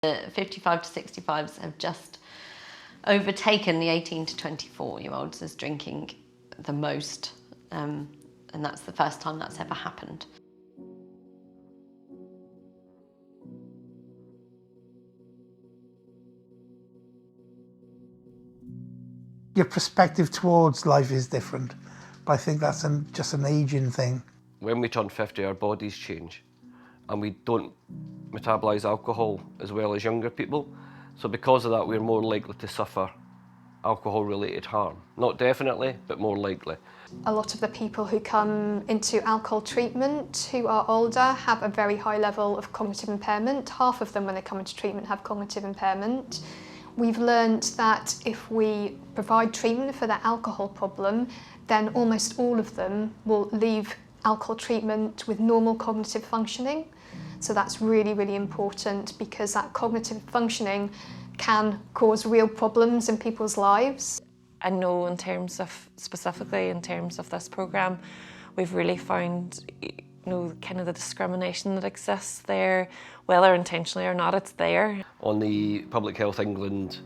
The 55 to 65s have just overtaken the 18 to 24-year-olds as drinking the most, and that's the first time that's ever happened. Your perspective towards life is different, but I think that's just an ageing thing. When we turn 50, our bodies change, and we don't metabolise alcohol as well as younger people. So because of that, we're more likely to suffer alcohol-related harm. Not definitely, but more likely. A lot of the people who come into alcohol treatment who are older have a very high level of cognitive impairment. Half of them, when they come into treatment, have cognitive impairment. We've learned that if we provide treatment for their alcohol problem, then almost all of them will leave alcohol treatment with normal cognitive functioning. So that's really, really important, because that cognitive functioning can cause real problems in people's lives. I know specifically in terms of this programme, we've really found kind of the discrimination that exists there, whether intentionally or not, it's there. On the Public Health England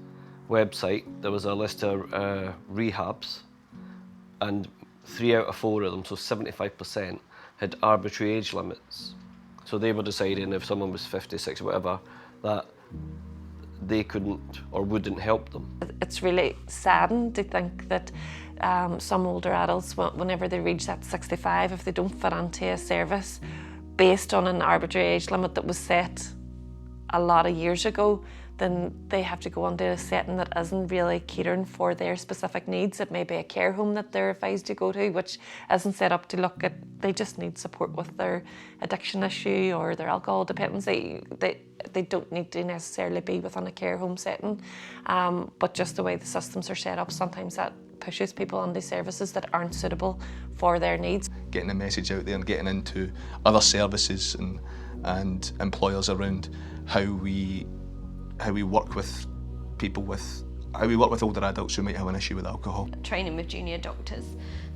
website, there was a list of rehabs, and 3 out of 4 of them, so 75%, had arbitrary age limits. So they were deciding if someone was 56 or whatever, that they couldn't or wouldn't help them. It's really saddening to think that some older adults, whenever they reach that 65, if they don't fit into a service based on an arbitrary age limit that was set a lot of years ago, then they have to go into a setting that isn't really catering for their specific needs. It may be a care home that they're advised to go to, which isn't set up to look at, they just need support with their addiction issue or their alcohol dependency. They don't need to necessarily be within a care home setting, but just the way the systems are set up, sometimes that pushes people onto services that aren't suitable for their needs. Getting the message out there and getting into other services and employers around how we work with people how we work with older adults who might have an issue with alcohol. Training with junior doctors.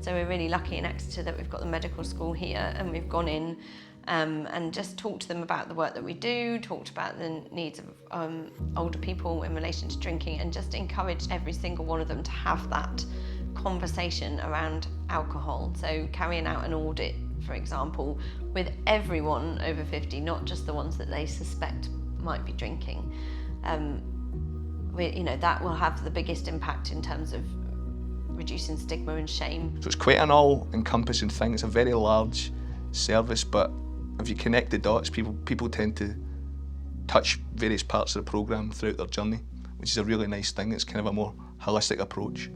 So we're really lucky in Exeter that we've got the medical school here, and we've gone in and just talked to them about the work that we do, talked about the needs of older people in relation to drinking, and just encouraged every single one of them to have that conversation around alcohol. So carrying out an audit, for example, with everyone over 50, not just the ones that they suspect might be drinking. That will have the biggest impact in terms of reducing stigma and shame. So it's quite an all-encompassing thing. It's a very large service, but if you connect the dots, people tend to touch various parts of the programme throughout their journey, which is a really nice thing. It's kind of a more holistic approach.